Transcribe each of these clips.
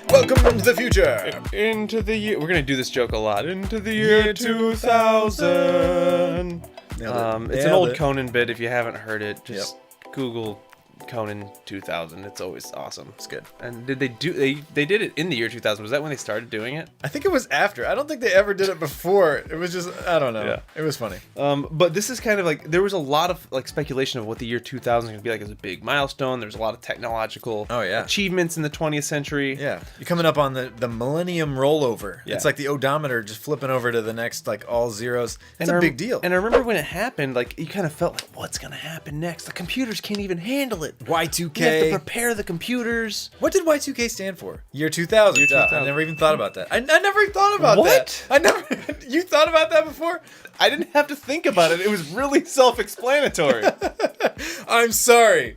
Welcome into the future. Into the year. We're going to do this joke a lot. Into the year 2000. It's an old Conan bit. If you haven't heard it, just Google Conan 2000. It's always awesome. It's good. And did they do? They did it in the year 2000. Was that when they started doing it? I think it was after. I don't think they ever did it before. It was just, I don't know. Yeah. It was funny. But this is kind of like, there was a lot of like speculation of what the year 2000 is going to be like as a big milestone. There's a lot of technological achievements in the 20th century. Yeah. You're coming up on the millennium rollover. Yeah. It's like the odometer just flipping over to the next, like all zeros. It's a big deal. And I remember when it happened, like you kind of felt like, what's going to happen next? The computers can't even handle it. Y2K. You have to prepare the computers. What did Y2K stand for? Year 2000. Year 2000. I never even thought about that. I never even thought about that. What? You thought about that before? I didn't have to think about it. It was really self-explanatory. I'm sorry.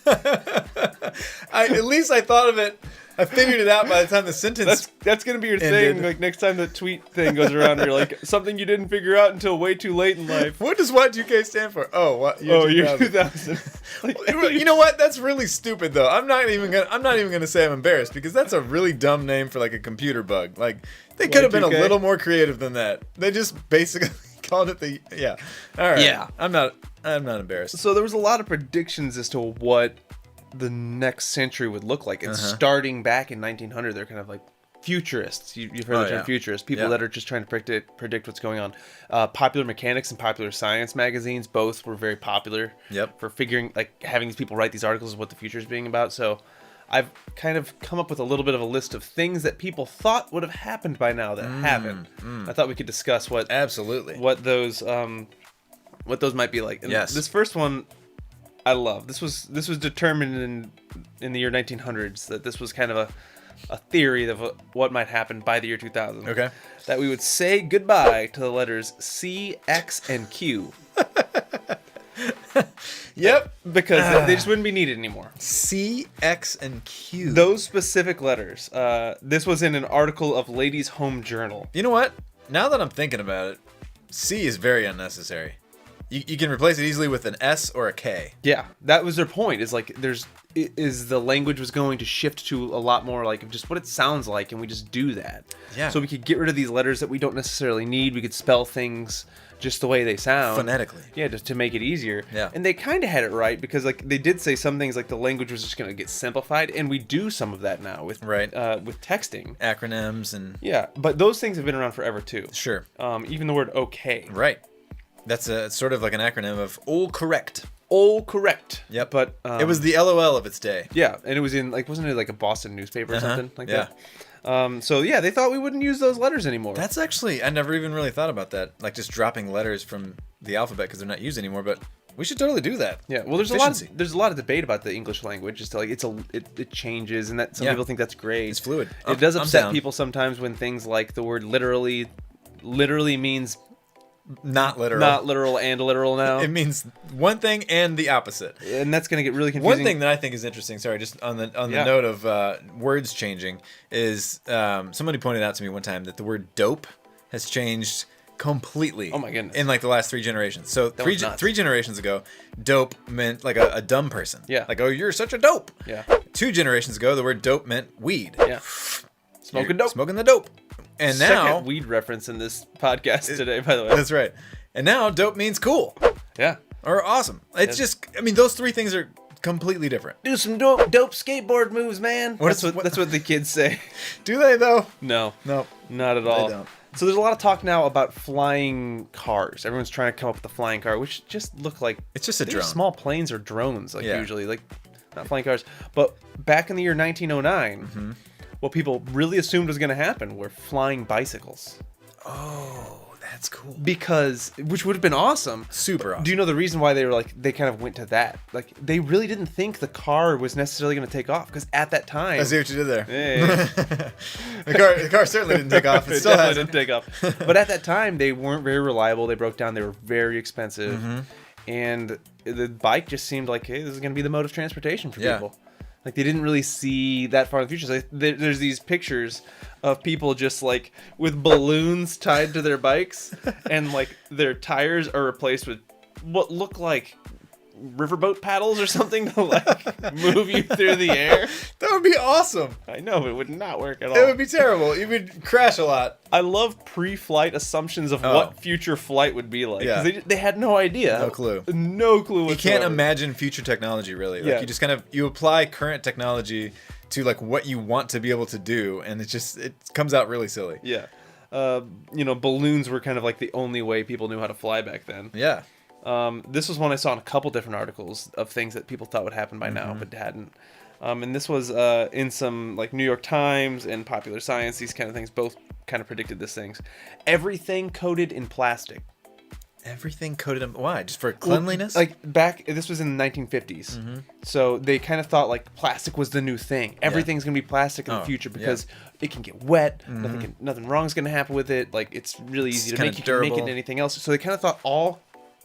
At least I thought of it. I figured it out by the time the sentence That's going to be your thing. Like next time the tweet thing goes around, you're like, something you didn't figure out until way too late in life. What does Y2K stand for? Oh, what? Year 2000. Like, you know what? That's really stupid, though. I'm not even gonna say I'm embarrassed because that's a really dumb name for like a computer bug. Like they could have been a little more creative than that. They just basically called it the All right. Yeah. I'm not embarrassed. So there was a lot of predictions as to what the next century would look like, and starting back in 1900, they're kind of like futurists. You've heard the term futurist. People that are just trying to predict what's going on. Popular Mechanics and Popular Science magazines both were very popular. For figuring, like, having these people write these articles of what the future is being about. So I've kind of come up with a little bit of a list of things that people thought would have happened by now that haven't. I thought we could discuss what those might be like. And this first one I love. This was determined in the year 1900s that this was kind of a theory of what might happen by the year 2000. Okay. That we would say goodbye to the letters C, X, and Q. Yep. Because they just wouldn't be needed anymore. C, X, and Q. Those specific letters. This was in an article of Ladies' Home Journal. You know what? Now that I'm thinking about it, C is very unnecessary. You can replace it easily with an S or a K. Yeah, that was their point. Is like the language was going to shift to a lot more like just what it sounds like, and we just do that. Yeah. So we could get rid of these letters that we don't necessarily need. We could spell things just the way they sound phonetically. Yeah, just to make it easier. Yeah. And they kind of had it right because like they did say some things like the language was just going to get simplified, and we do some of that now with with texting, acronyms, and but those things have been around forever too. Sure. Even the word okay. Right. That's sort of like an acronym of all correct. All correct. Yep. But it was the LOL of its day. Yeah, and it was in like, wasn't it like a Boston newspaper or something like that? So yeah, they thought we wouldn't use those letters anymore. That's actually, I never even really thought about that. Like just dropping letters from the alphabet because they're not used anymore. But we should totally do that. Yeah. Well, there's a lot of debate about the English language. Just like it changes, and that some people think that's great. It's fluid. It does upset people sometimes when things like the word literally means not literal and literal now. It means one thing and the opposite, and that's going to get really confusing. One thing that I think is interesting, sorry, just on the note of words changing, is somebody pointed out to me one time that the word dope has changed completely. Oh my goodness! In like the last 3 generations. So three generations ago, dope meant like a dumb person. Yeah. Like, oh, you're such a dope. Yeah. 2 generations ago, the word dope meant weed. Yeah. Smoking the dope. And now, second weed reference in this podcast today, by the way. That's right. And now dope means cool. Yeah. Or awesome. It's just, I mean, those 3 things are completely different. Do some dope skateboard moves, man. That's what the kids say. Do they though? No. No. Not at all. They don't. So there's a lot of talk now about flying cars. Everyone's trying to come up with a flying car, which just look like it's just a drone. Small planes or drones, like usually, like not flying cars. But back in the year 1909, what people really assumed was going to happen were flying bicycles. Oh, that's cool. Which would have been awesome. Super awesome. Do you know the reason why they kind of went to that? Like, they really didn't think the car was necessarily going to take off, because at that time... I see what you did there. Yeah. The car certainly didn't take off. It still definitely didn't take off. But at that time, they weren't very reliable. They broke down. They were very expensive. And the bike just seemed like, hey, this is going to be the mode of transportation for people. Like, they didn't really see that far in the future. So there's these pictures of people just like with balloons tied to their bikes, and like their tires are replaced with what look like riverboat paddles or something to like move you through the air. That would be awesome. I know, but it would not work at all. It would be terrible. You would crash a lot. I love pre-flight assumptions of what future flight would be like. Yeah. They had no idea. No clue. No clue whatsoever. You can't imagine future technology, really. Like, you just kind of, you apply current technology to like what you want to be able to do, and it comes out really silly. Yeah. Balloons were kind of like the only way people knew how to fly back then. Yeah. This was one I saw in a couple different articles of things that people thought would happen by now, but hadn't. And this was in some like New York Times and Popular Science. These kind of things both kind of predicted these things. Everything coated in plastic. Everything coated in... Why? Just for cleanliness? Well, like this was in the 1950s. So they kind of thought like plastic was the new thing. Everything's going to be plastic in the future because it can get wet. Nothing wrong is going to happen with it. Like it's really easy to make. You can make it into anything else. So they kind of thought all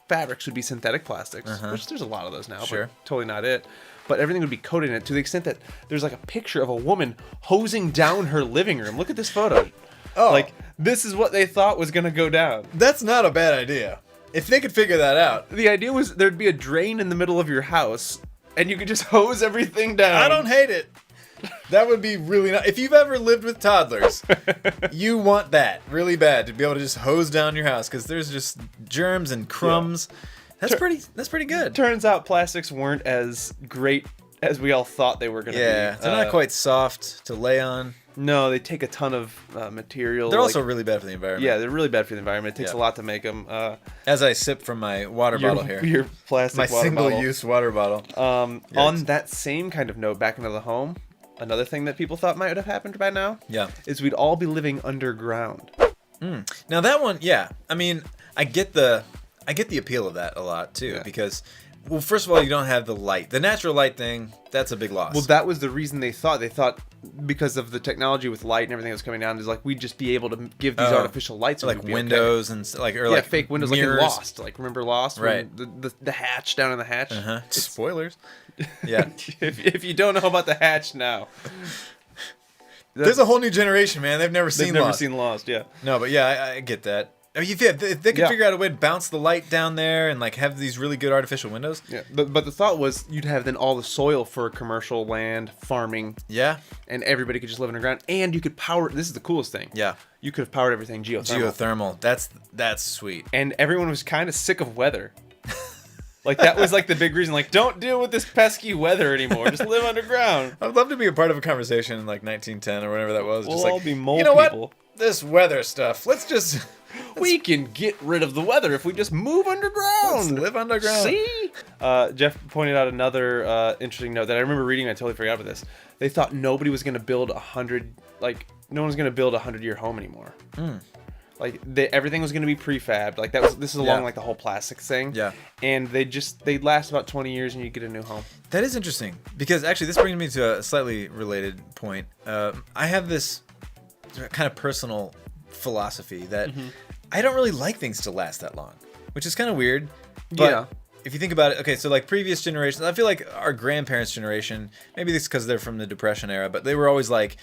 fabrics would be synthetic plastics, which there's a lot of those now, but totally not it. But everything would be coated in it to the extent that there's like a picture of a woman hosing down her living room. Look at this photo. Oh. Like, this is what they thought was going to go down. That's not a bad idea. If they could figure that out. The idea was there'd be a drain in the middle of your house, and you could just hose everything down. I don't hate it. That would be really nice. If you've ever lived with toddlers, you want that really bad, to be able to just hose down your house, because there's just germs and crumbs. That's pretty good. Turns out plastics weren't as great as we all thought they were going to be. Yeah, they're not quite soft to lay on. No, they take a ton of material. They're also really bad for the environment. Yeah, they're really bad for the environment. It takes a lot to make them. As I sip from my water bottle here. Your plastic my water bottle. single-use water bottle. On that same kind of note, back into the home, another thing that people thought might have happened by now is we'd all be living underground. Now that one, I mean, I get the appeal of that a lot, too, because... Well, first of all, you don't have the light. The natural light thing, that's a big loss. Well, that was the reason they thought. They thought because of the technology with light and everything that was coming down, is like we'd just be able to give these artificial lights, like windows and like like fake windows, mirrors. Like in Lost. Like remember Lost? Right. The hatch down in the hatch. Spoilers. Yeah. if you don't know about the hatch now, there's a whole new generation, man. They've never seen Lost. Yeah. No, but I get that. I mean, if they could figure out a way to bounce the light down there and like have these really good artificial windows. Yeah, but the thought was you'd have then all the soil for commercial land, farming. Yeah. And everybody could just live underground. And you could power, this is the coolest thing. Yeah. You could have powered everything geothermal. That's sweet. And everyone was kind of sick of weather. Like that was like the big reason, like don't deal with this pesky weather anymore. Just live underground. I'd love to be a part of a conversation in like 1910 or whatever that was. We'll just all like, be mole you know people. What? This weather stuff. Let's we can get rid of the weather if we just move underground. Let's live underground. See? Jeff pointed out another interesting note that I remember reading. I totally forgot about this. They thought nobody was going to build no one's going to build a 100-year home anymore. Like everything was going to be prefabbed. Like this is along like the whole plastic thing. Yeah. And they'd last about 20 years and you get a new home. That is interesting because actually this brings me to a slightly related point. I have this kind of personal philosophy that I don't really like things to last that long, which is kind of weird. But if you think about it, okay, so like previous generations, I feel like our grandparents' generation, maybe this is because they're from the Depression era, but they were always like,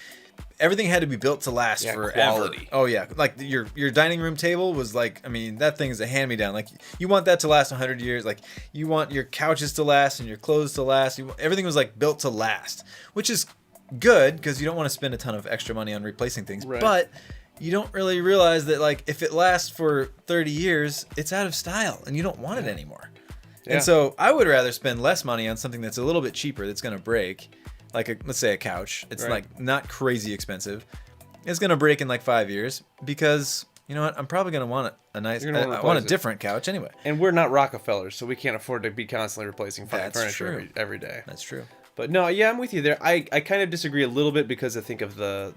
everything had to be built to last forever. Quality. Oh yeah, like your dining room table was like, I mean, that thing is a hand-me-down. Like you want that to last 100 years. Like you want your couches to last and your clothes to last. Everything was like built to last, which is good because you don't want to spend a ton of extra money on replacing things. Right. But you don't really realize that like if it lasts for 30 years, it's out of style and you don't want it anymore. Yeah. And so I would rather spend less money on something that's a little bit cheaper that's going to break. Like let's say a couch. It's like not crazy expensive. It's gonna break in like 5 years because you know what? I'm probably gonna want I want a different couch anyway. And we're not Rockefellers, so we can't afford to be constantly replacing furniture every day. That's true. But no, I'm with you there. I kind of disagree a little bit because I think of the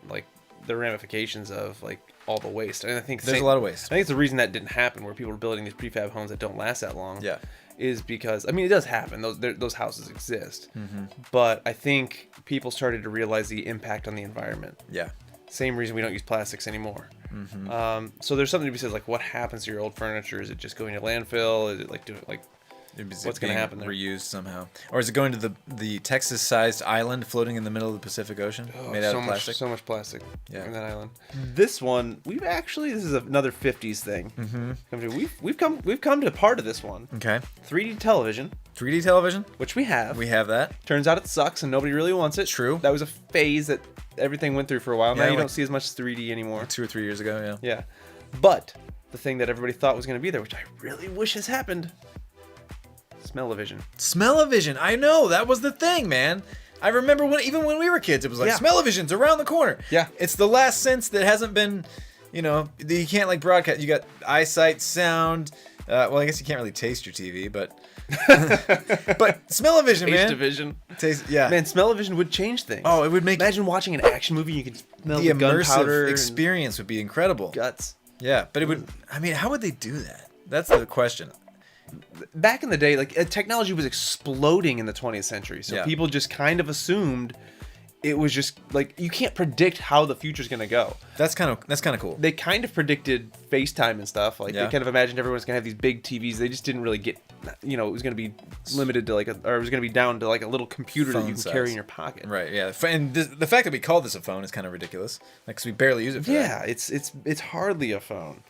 ramifications of like all the waste. And I think there's a lot of waste. I think it's the reason that didn't happen, where people were building these prefab homes that don't last that long. Yeah. Is because, I mean, it does happen. Those houses exist. But I think people started to realize the impact on the environment. Yeah. Same reason we don't use plastics anymore. So there's something to be said, like, what happens to your old furniture? Is it just going to landfill? Is it like what's going to happen there? Reused somehow, or is it going to the Texas-sized island floating in the middle of the Pacific Ocean, made out of plastic? So much plastic. Yeah. In that island. This one, this is another 50s thing. We've come to part of this one. Okay. 3D television. 3D television? Which we have. We have that. Turns out it sucks and nobody really wants it. True. That was a phase that everything went through for a while. Yeah, Now you don't see as much 3D anymore. 2 or 3 years ago, yeah. Yeah. But the thing that everybody thought was going to be there, which I really wish has happened, smell-o-vision. Smell-o-vision. I know. That was the thing, man. I remember even when we were kids, it was like, smell-o-vision's around the corner. Yeah. It's the last sense that hasn't been, you can't like broadcast. You got eyesight, sound. Well, I guess you can't really taste your TV, but smell-o-vision, man. Taste-o-vision. Taste, yeah. Man, smell-o-vision would change things. Oh, it would make... Imagine watching an action movie, you could smell the immersive experience would be incredible. Guts. Yeah, but it would... I mean, how would they do that? That's the question. Back in the day, like, technology was exploding in the 20th century, so people just kind of assumed it was just like, you can't predict how the future's gonna go. That's kind of cool. They kind of predicted FaceTime and stuff. Like they kind of imagined everyone's gonna have these big TVs. They just didn't really get, it was gonna be limited to or it was gonna be down to like a little computer phone that you can carry in your pocket. Right. Yeah. And the fact that we call this a phone is kind of ridiculous. Like, 'cause we barely use it for that. It's hardly a phone.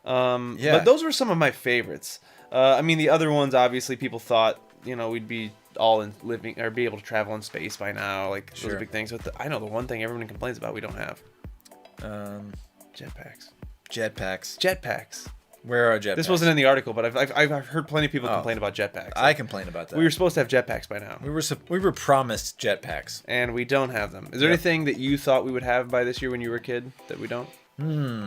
But those were some of my favorites. I mean, the other ones, obviously, people thought, we'd be all in living or be able to travel in space by now. Like, those are big things. But I know the one thing everyone complains about we don't have. Jetpacks. Jetpacks. Where are jetpacks? This wasn't in the article, but I've heard plenty of people complain about jetpacks. I complain about that. We were supposed to have jetpacks by now. We were promised jetpacks. And we don't have them. Is there anything that you thought we would have by this year when you were a kid that we don't? The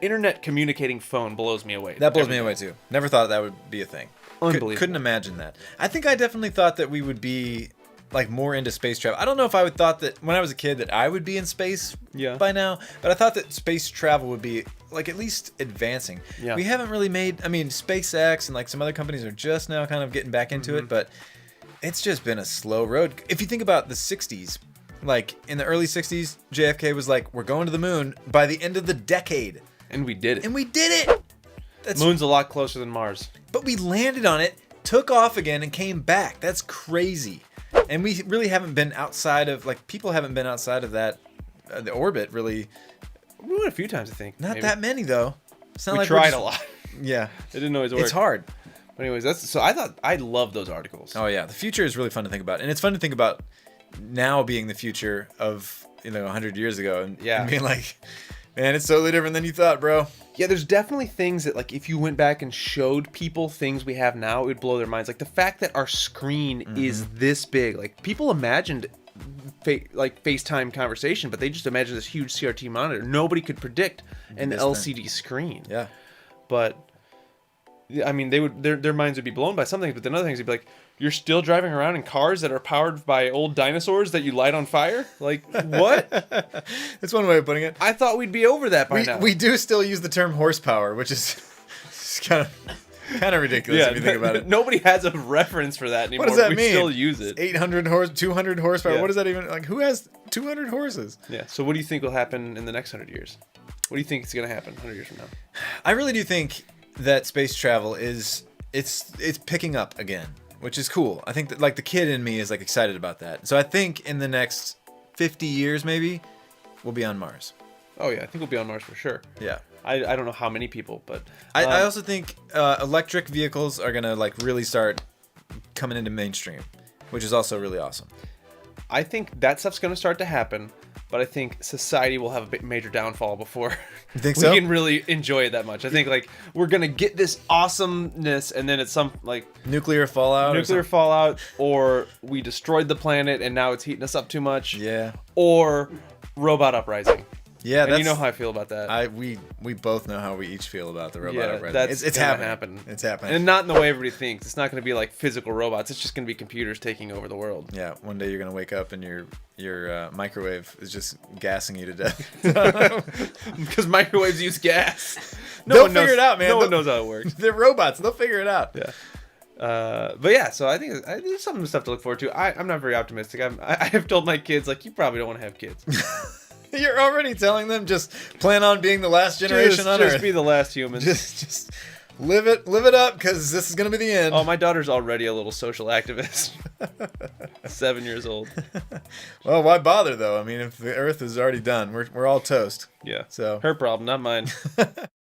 internet communicating phone blows me away. That blows me away too. Never thought that would be a thing. Unbelievable. Couldn't imagine that. I think I definitely thought that we would be like more into space travel. I don't know if I would thought that when I was a kid that I would be in space by now, but I thought that space travel would be like at least advancing. Yeah. We haven't really made, SpaceX and like some other companies are just now kind of getting back into it, but it's just been a slow road. If you think about the 60s, like in the early 60s, JFK was like, we're going to the moon by the end of the decade. And we did it. Moon's a lot closer than Mars. But we landed on it, took off again, and came back. That's crazy. And we really haven't been outside of, people haven't been outside of that, the orbit, really. We went a few times, I think. Not that many, though. It's not we like tried a lot. Yeah. It didn't always work. It's hard. But anyways, so I love those articles. Oh, yeah. The future is really fun to think about. And it's fun to think about now being the future of 100 years ago and being like, man, it's totally different than you thought, bro. Yeah, there's definitely things that, like, if you went back and showed people things we have now, it would blow their minds. Like the fact that our screen is this big. Like, people imagined FaceTime conversation, but they just imagined this huge CRT monitor. Nobody could predict an LCD screen. Yeah. But I mean, their minds would be blown by some things, but then other things would be like, you're still driving around in cars that are powered by old dinosaurs that you light on fire? Like, what? That's one way of putting it. I thought we'd be over that by now. We do still use the term horsepower, which is kind of ridiculous if you think about it. Nobody has a reference for that anymore. What does that mean? We still use it. 200 horsepower. What does that even, like, who has 200 horses? Yeah. So what do you think will happen in the next 100 years? What do you think is going to happen 100 years from now? I really do think that space travel it's picking up again, which is cool. I think that, like, the kid in me is like excited about that. So I think in the next 50 years maybe we'll be on Mars. Oh yeah, I think we'll be on Mars for sure. Yeah. I don't know how many people, but I also think electric vehicles are gonna like really start coming into mainstream, which is also really awesome. I think that stuff's gonna start to happen, but I think society will have a major downfall before you think we can really enjoy it that much. I think like we're gonna get this awesomeness, and then it's some like nuclear fallout, or we destroyed the planet and now it's heating us up too much. Yeah. Or robot uprising. Yeah, and you know how I feel about that. We both know how we each feel about the robot uprising. It's happening. It's happening. And not in the way everybody thinks. It's not going to be like physical robots. It's just going to be computers taking over the world. Yeah, one day you're going to wake up and your microwave is just gassing you to death. Because microwaves use gas. They'll figure it out, man. No one knows how it works. They're robots. They'll figure it out. Yeah. But yeah, so I think there's some stuff to look forward to. I'm not very optimistic. I have told my kids, like, you probably don't want to have kids. You're already telling them just plan on being the last generation on Earth. Just be the last humans. Just live it up, because this is gonna be the end. Oh, my daughter's already a little social activist. 7 years old. Well, why bother though? I mean, if the Earth is already done, we're all toast. Yeah. So her problem, not mine.